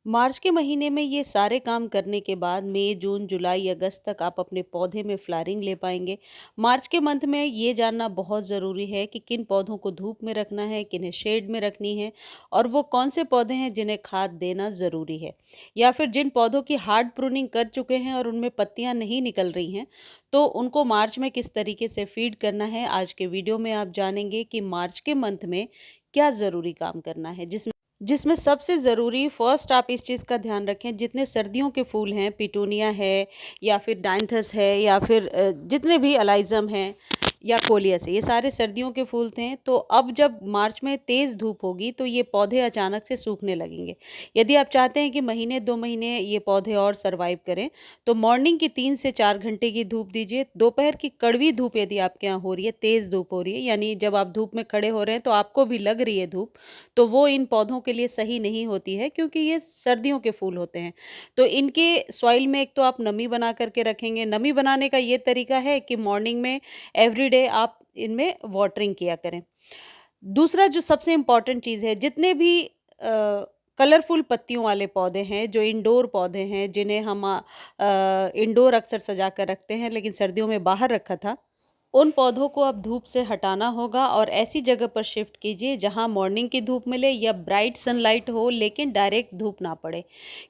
मार्च के महीने में ये सारे काम करने के बाद मई, जून, जुलाई, अगस्त तक आप अपने पौधे में फ्लावरिंग ले पाएंगे। मार्च के मंथ में ये जानना बहुत ज़रूरी है कि किन पौधों को धूप में रखना है, किन्हें शेड में रखनी है और वो कौन से पौधे हैं जिन्हें खाद देना ज़रूरी है। या फिर जिन पौधों की हार्ड प्रूनिंग कर चुके हैं और उनमें पत्तियां नहीं निकल रही हैं, तो उनको मार्च में किस तरीके से फीड करना है। आज के वीडियो में आप जानेंगे कि मार्च के मंथ में क्या ज़रूरी काम करना है, जिसमें सबसे ज़रूरी फर्स्ट आप इस चीज़ का ध्यान रखें, जितने सर्दियों के फूल हैं, पिटूनिया है या फिर डायंथस है या फिर जितने भी अलाइज़म हैं या कोलियस है, ये सारे सर्दियों के फूल थे। तो अब जब मार्च में तेज़ धूप होगी तो ये पौधे अचानक से सूखने लगेंगे। यदि आप चाहते हैं कि महीने 2 महीने ये पौधे और सर्वाइव करें, तो मॉर्निंग की 3 से 4 घंटे की धूप दीजिए। दोपहर की कड़वी धूप यदि आपके यहाँ हो रही है, तेज़ धूप हो रही है, यानी जब आप धूप में खड़े हो रहे हैं तो आपको भी लग रही है धूप, तो वो इन पौधों के लिए सही नहीं होती है, क्योंकि ये सर्दियों के फूल होते हैं। तो इनके सॉइल में एक तो आप नमी बना करके रखेंगे। नमी बनाने का ये तरीका है कि मॉर्निंग में एवरीडे आप इनमें वाटरिंग किया करें। दूसरा जो सबसे इम्पोर्टेंट चीज़ है, जितने भी कलरफुल पत्तियों वाले पौधे हैं, जो इंडोर पौधे हैं, जिन्हें हम इंडोर अक्सर सजा कर रखते हैं लेकिन सर्दियों में बाहर रखा था, उन पौधों को अब धूप से हटाना होगा और ऐसी जगह पर शिफ्ट कीजिए जहां मॉर्निंग की धूप मिले या ब्राइट सनलाइट हो, लेकिन डायरेक्ट धूप ना पड़े।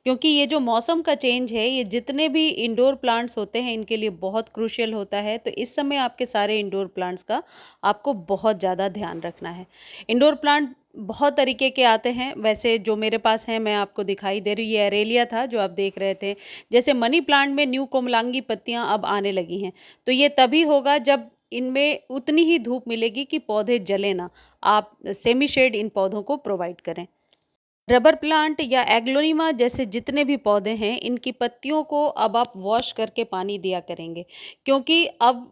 क्योंकि ये जो मौसम का चेंज है, ये जितने भी इंडोर प्लांट्स होते हैं इनके लिए बहुत क्रूशियल होता है। तो इस समय आपके सारे इंडोर प्लांट्स का आपको बहुत ज़्यादा ध्यान रखना है। इंडोर प्लांट बहुत तरीके के आते हैं। वैसे जो मेरे पास है, मैं आपको दिखाई दे रही हूँ, ये एरेलिया था जो आप देख रहे थे। जैसे मनी प्लांट में न्यू कोमलांगी पत्तियां अब आने लगी हैं, तो ये तभी होगा जब इनमें उतनी ही धूप मिलेगी कि पौधे जले ना। आप सेमी शेड इन पौधों को प्रोवाइड करें। रबर प्लांट या एग्लोनिमा जैसे जितने भी पौधे हैं, इनकी पत्तियों को अब आप वॉश करके पानी दिया करेंगे, क्योंकि अब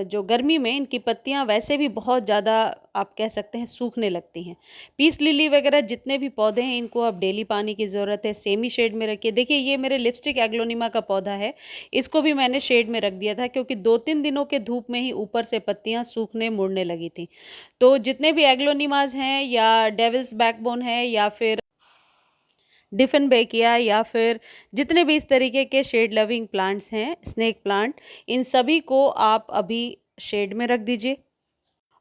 जो गर्मी में इनकी पत्तियां वैसे भी बहुत ज़्यादा, आप कह सकते हैं, सूखने लगती हैं। पीस लिली वगैरह जितने भी पौधे हैं, इनको अब डेली पानी की ज़रूरत है। सेमी शेड में रखिए। देखिए, ये मेरे लिपस्टिक एग्लोनिमा का पौधा है, इसको भी मैंने शेड में रख दिया था क्योंकि 2-3 दिनों के धूप में ही ऊपर से पत्तियां सूखने मुड़ने लगी थी। तो जितने भी एग्लोनिमाज हैं या डेविल्स बैकबोन है या फिर डिफनबेकिया या फिर जितने भी इस तरीके के शेड लविंग प्लांट्स हैं, स्नेक प्लांट, इन सभी को आप अभी शेड में रख दीजिए।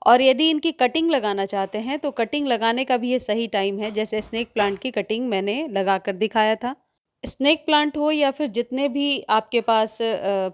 और यदि इनकी कटिंग लगाना चाहते हैं तो कटिंग लगाने का भी ये सही टाइम है। जैसे स्नेक प्लांट की कटिंग मैंने लगा कर दिखाया था। स्नेक प्लांट हो या फिर जितने भी आपके पास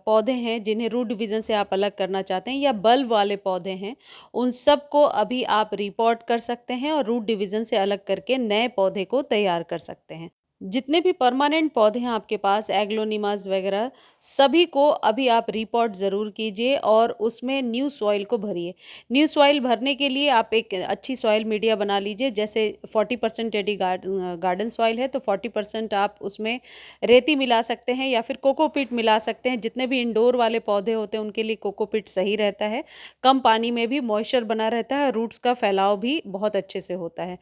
पौधे हैं जिन्हें रूट डिवीज़न से आप अलग करना चाहते हैं या बल्ब वाले पौधे हैं, उन सब को अभी आप रिपोर्ट कर सकते हैं और रूट डिवीज़न से अलग करके नए पौधे को तैयार कर सकते हैं। जितने भी परमानेंट पौधे हैं आपके पास, एग्लोनिमास वगैरह, सभी को अभी आप रिपोर्ट ज़रूर कीजिए और उसमें न्यू सॉइल को भरिए। न्यू सॉइल भरने के लिए आप एक अच्छी सॉइल मीडिया बना लीजिए। जैसे 40% यदि गार्डन सॉइल है तो 40% आप उसमें रेती मिला सकते हैं या फिर कोकोपीट मिला सकते हैं। जितने भी इंडोर वाले पौधे होते हैं उनके लिए कोकोपीट सही रहता है। कम पानी में भी मॉइस्चर बना रहता है, रूट्स का फैलाव भी बहुत अच्छे से होता है।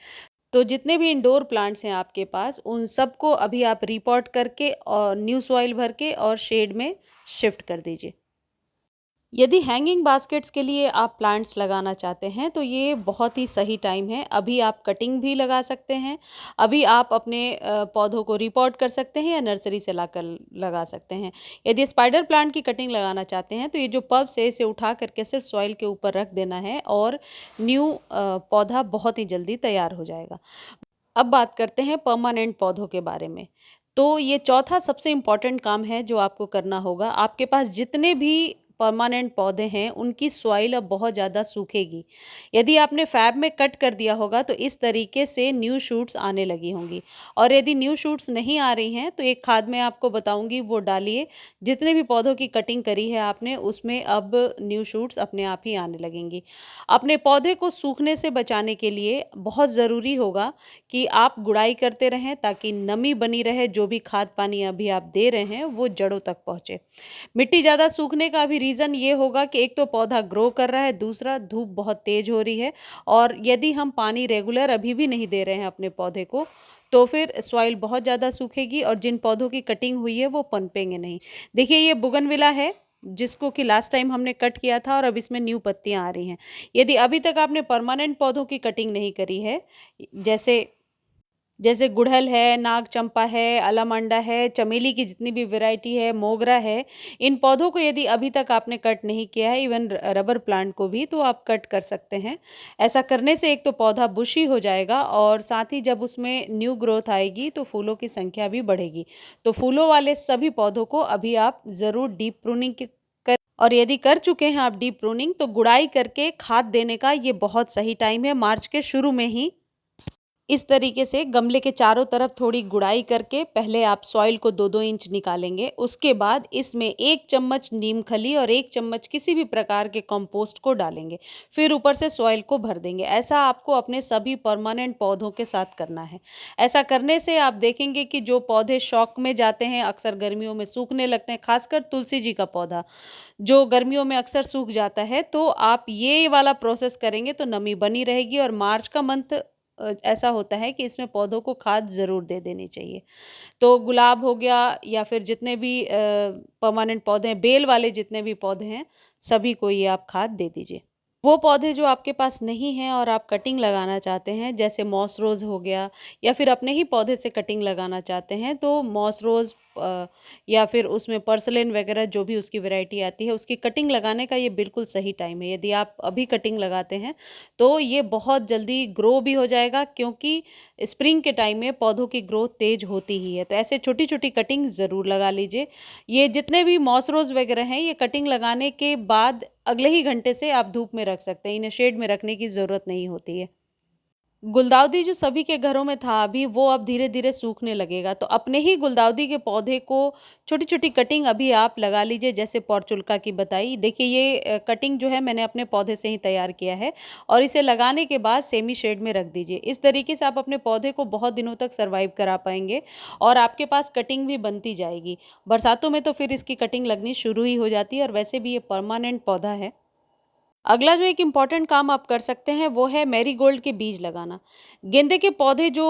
तो जितने भी इंडोर प्लांट्स हैं आपके पास, उन सबको अभी आप रिपोर्ट करके और न्यू सॉइल भर के और शेड में शिफ्ट कर दीजिए। यदि हैंगिंग बास्केट्स के लिए आप प्लांट्स लगाना चाहते हैं तो ये बहुत ही सही टाइम है। अभी आप कटिंग भी लगा सकते हैं। अभी आप अपने पौधों को रिपोर्ट कर सकते हैं या नर्सरी से लाकर लगा सकते हैं। यदि स्पाइडर प्लांट की कटिंग लगाना चाहते हैं तो ये जो पब्स है, इसे उठा करके सिर्फ सॉइल के ऊपर रख देना है और न्यू पौधा बहुत ही जल्दी तैयार हो जाएगा। अब बात करते हैं परमानेंट पौधों के बारे में। तो ये चौथा सबसे इम्पोर्टेंट काम है जो आपको करना होगा। आपके पास जितने भी परमानेंट पौधे हैं उनकी सॉइल अब बहुत ज़्यादा सूखेगी। यदि आपने फैब में कट कर दिया होगा तो इस तरीके से न्यू शूट्स आने लगी होंगी। और यदि न्यू शूट्स नहीं आ रही हैं तो एक खाद मैं आपको बताऊंगी, वो डालिए। जितने भी पौधों की कटिंग करी है आपने, उसमें अब न्यू शूट्स अपने आप ही आने लगेंगी। अपने पौधे को सूखने से बचाने के लिए बहुत ज़रूरी होगा कि आप गुड़ाई करते रहें ताकि नमी बनी रहे। जो भी खाद पानी अभी आप दे रहे हैं वो जड़ों तक पहुँचे। मिट्टी ज़्यादा सूखने का भी रीज़न ये होगा कि एक तो पौधा ग्रो कर रहा है, दूसरा धूप बहुत तेज़ हो रही है। और यदि हम पानी रेगुलर अभी भी नहीं दे रहे हैं अपने पौधे को, तो फिर सॉइल बहुत ज़्यादा सूखेगी और जिन पौधों की कटिंग हुई है वो पनपेंगे नहीं। देखिए, ये बुगनविला है जिसको कि लास्ट टाइम हमने कट किया था और अब इसमें न्यू पत्तियां आ रही हैं। यदि अभी तक आपने परमानेंट पौधों की कटिंग नहीं करी है, जैसे जैसे गुड़हल है, नाग चंपा है, अलामंडा है, चमेली की जितनी भी वैरायटी है, मोगरा है, इन पौधों को यदि अभी तक आपने कट नहीं किया है, इवन रबर प्लांट को भी, तो आप कट कर सकते हैं। ऐसा करने से एक तो पौधा बुशी हो जाएगा और साथ ही जब उसमें न्यू ग्रोथ आएगी तो फूलों की संख्या भी बढ़ेगी। तो फूलों वाले सभी पौधों को अभी आप ज़रूर डीप प्रूनिंग कर, और यदि कर चुके हैं आप डीप प्रूनिंग, तो गुड़ाई करके खाद देने का ये बहुत सही टाइम है, मार्च के शुरू में ही। इस तरीके से गमले के चारों तरफ थोड़ी गुड़ाई करके पहले आप सॉइल को 2-2 इंच निकालेंगे। उसके बाद इसमें 1 चम्मच नीम खली और 1 चम्मच किसी भी प्रकार के कंपोस्ट को डालेंगे। फिर ऊपर से सॉइल को भर देंगे। ऐसा आपको अपने सभी परमानेंट पौधों के साथ करना है। ऐसा करने से आप देखेंगे कि जो पौधे शौक में जाते हैं, अक्सर गर्मियों में सूखने लगते हैं, खासकर तुलसी जी का पौधा जो गर्मियों में अक्सर सूख जाता है, तो आप ये वाला प्रोसेस करेंगे तो नमी बनी रहेगी। और मार्च का मंथ ऐसा होता है कि इसमें पौधों को खाद ज़रूर दे देनी चाहिए। तो गुलाब हो गया या फिर जितने भी परमानेंट पौधे हैं, बेल वाले जितने भी पौधे हैं, सभी को ये आप खाद दे दीजिए। वो पौधे जो आपके पास नहीं हैं और आप कटिंग लगाना चाहते हैं, जैसे मॉस रोज़ हो गया या फिर अपने ही पौधे से कटिंग लगाना चाहते हैं, तो मॉस रोज़ या फिर उसमें पर्सलेन वगैरह जो भी उसकी वैरायटी आती है, उसकी कटिंग लगाने का ये बिल्कुल सही टाइम है। यदि आप अभी कटिंग लगाते हैं तो ये बहुत जल्दी ग्रो भी हो जाएगा, क्योंकि स्प्रिंग के टाइम में पौधों की ग्रोथ तेज होती ही है। तो ऐसे छोटी छोटी कटिंग ज़रूर लगा लीजिए। ये जितने भी मॉस रोज़ वगैरह हैं, ये कटिंग लगाने के बाद अगले ही घंटे से आप धूप में रख सकते हैं। इन्हें शेड में रखने की ज़रूरत नहीं होती है। गुलदाउदी जो सभी के घरों में था अभी, वो अब धीरे-धीरे सूखने लगेगा। तो अपने ही गुलदाउदी के पौधे को छोटी-छोटी कटिंग अभी आप लगा लीजिए, जैसे पॉर्चुल्का की बताई। देखिए ये कटिंग जो है मैंने अपने पौधे से ही तैयार किया है और इसे लगाने के बाद सेमी शेड में रख दीजिए। इस तरीके से आप अपने पौधे को बहुत दिनों तक सर्वाइव करा पाएँगे और आपके पास कटिंग भी बनती जाएगी। बरसातों में तो फिर इसकी कटिंग लगनी शुरू ही हो जाती है और वैसे भी ये परमानेंट पौधा है। अगला जो एक इम्पॉर्टेंट काम आप कर सकते हैं वो है मैरीगोल्ड के बीज लगाना। गेंदे के पौधे जो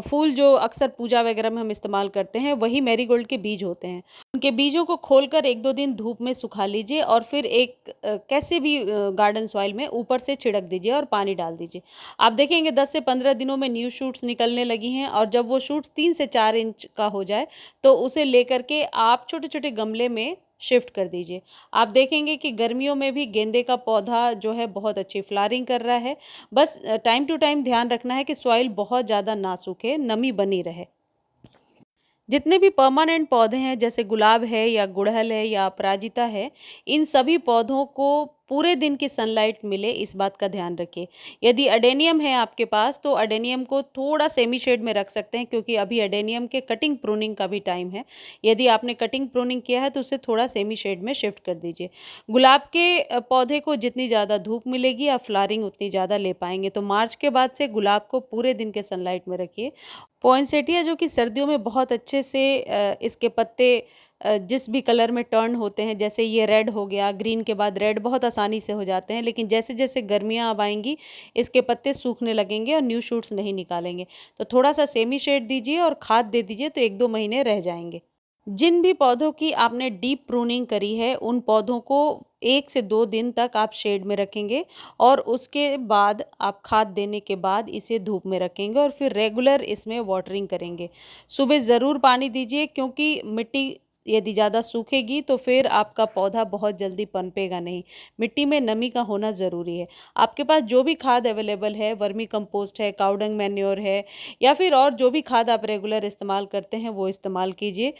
फूल जो अक्सर पूजा वगैरह में हम इस्तेमाल करते हैं, वही मैरीगोल्ड के बीज होते हैं। उनके बीजों को खोलकर 1-2 दिन धूप में सुखा लीजिए और फिर एक कैसे भी गार्डन सॉइल में ऊपर से छिड़क दीजिए और पानी डाल दीजिए। आप देखेंगे 10 से 15 दिनों में न्यू शूट्स निकलने लगी हैं और जब वो शूट्स 3 से 4 इंच का हो जाए, तो उसे लेकर के आप छोटे-छोटे गमले में शिफ्ट कर दीजिए। आप देखेंगे कि गर्मियों में भी गेंदे का पौधा जो है बहुत अच्छी फ्लावरिंग कर रहा है। बस टाइम टू टाइम ध्यान रखना है कि सॉइल बहुत ज़्यादा ना सूखे, नमी बनी रहे। जितने भी परमानेंट पौधे हैं, जैसे गुलाब है या गुड़हल है या अपराजिता है, इन सभी पौधों को पूरे दिन की सनलाइट मिले, इस बात का ध्यान रखिए। यदि अडेनियम है आपके पास तो अडेनियम को थोड़ा सेमी शेड में रख सकते हैं, क्योंकि अभी अडेनियम के कटिंग प्रूनिंग का भी टाइम है। यदि आपने कटिंग प्रूनिंग किया है तो उसे थोड़ा सेमी शेड में शिफ्ट कर दीजिए। गुलाब के पौधे को जितनी ज़्यादा धूप मिलेगी आप फ्लावरिंग उतनी ज़्यादा ले पाएंगे। तो मार्च के बाद से गुलाब को पूरे दिन के सनलाइट में रखिए। पॉइंसेटिया जो कि सर्दियों में बहुत अच्छे से इसके पत्ते जिस भी कलर में टर्न होते हैं, जैसे ये रेड हो गया, ग्रीन के बाद रेड बहुत आसानी से हो जाते हैं, लेकिन जैसे जैसे गर्मियाँ अब आएंगी इसके पत्ते सूखने लगेंगे और न्यू शूट्स नहीं निकालेंगे। तो थोड़ा सा सेमी शेड दीजिए और खाद दे दीजिए, तो 1-2 महीने रह जाएंगे। जिन भी पौधों की आपने डीप प्रूनिंग करी है, उन पौधों को 1 से 2 दिन तक आप शेड में रखेंगे और उसके बाद आप खाद देने के बाद इसे धूप में रखेंगे और फिर रेगुलर इसमें वाटरिंग करेंगे। सुबह ज़रूर पानी दीजिए, क्योंकि मिट्टी यदि ज़्यादा सूखेगी तो फिर आपका पौधा बहुत जल्दी पनपेगा नहीं। मिट्टी में नमी का होना ज़रूरी है। आपके पास जो भी खाद अवेलेबल है, वर्मी कंपोस्ट है, काउडंग मैन्योर है या फिर और जो भी खाद आप रेगुलर इस्तेमाल करते हैं वो इस्तेमाल कीजिए।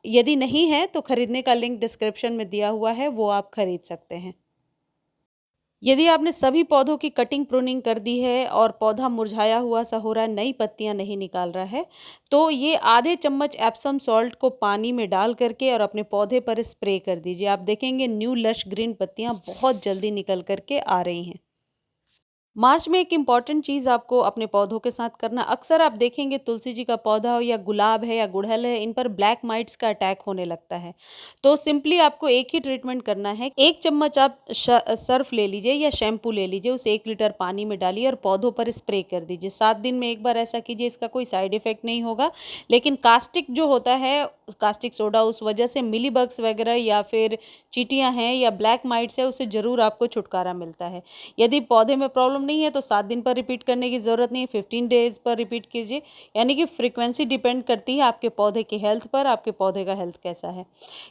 यदि नहीं है तो खरीदने का लिंक डिस्क्रिप्शन में दिया हुआ है, वो आप खरीद सकते हैं। यदि आपने सभी पौधों की कटिंग प्रूनिंग कर दी है और पौधा मुरझाया हुआ सा हो रहा है, नई पत्तियां नहीं निकाल रहा है, तो ये आधे चम्मच एप्सम सॉल्ट को पानी में डाल करके और अपने पौधे पर स्प्रे कर दीजिए। आप देखेंगे न्यू लश ग्रीन पत्तियां बहुत जल्दी निकल करके आ रही हैं। मार्च में एक इम्पॉर्टेंट चीज़ आपको अपने पौधों के साथ करना, अक्सर आप देखेंगे तुलसी जी का पौधा हो या गुलाब है या गुड़हल है, इन पर ब्लैक माइट्स का अटैक होने लगता है। तो सिंपली आपको एक ही ट्रीटमेंट करना है। 1 चम्मच आप सर्फ ले लीजिए या शैम्पू ले लीजिए, उसे 1 लीटर पानी में डालिए और पौधों पर स्प्रे कर दीजिए। 7 दिन में एक बार ऐसा कीजिए, इसका कोई साइड इफेक्ट नहीं होगा। लेकिन कास्टिक जो होता है, कास्टिक सोडा, उस वजह से मिली बग्स वगैरह या फिर चींटियाँ हैं या ब्लैक माइट्स है, उससे ज़रूर आपको छुटकारा मिलता है। यदि पौधे में प्रॉब्लम प्रॉब्लम नहीं है तो 7 दिन पर रिपीट करने की ज़रूरत नहीं है, 15 डेज़ पर रिपीट कीजिए। यानी कि फ्रीक्वेंसी डिपेंड करती है आपके पौधे की हेल्थ पर, आपके पौधे का हेल्थ कैसा है।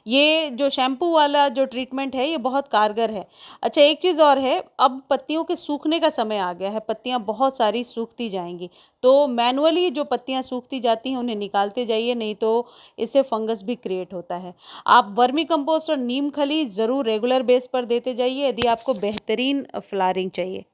ये जो शैम्पू वाला जो ट्रीटमेंट है ये बहुत कारगर है। अच्छा, एक चीज़ और है, अब पत्तियों के सूखने का समय आ गया है, पत्तियाँ बहुत सारी सूखती जाएँगी। तो मैनुअली जो पत्तियाँ सूखती जाती हैं उन्हें निकालते जाइए, नहीं तो इससे फंगस भी क्रिएट होता है। आप वर्मी कंपोस्ट और नीम खली ज़रूर रेगुलर बेस पर देते जाइए यदि आपको बेहतरीन फ्लावरिंग चाहिए।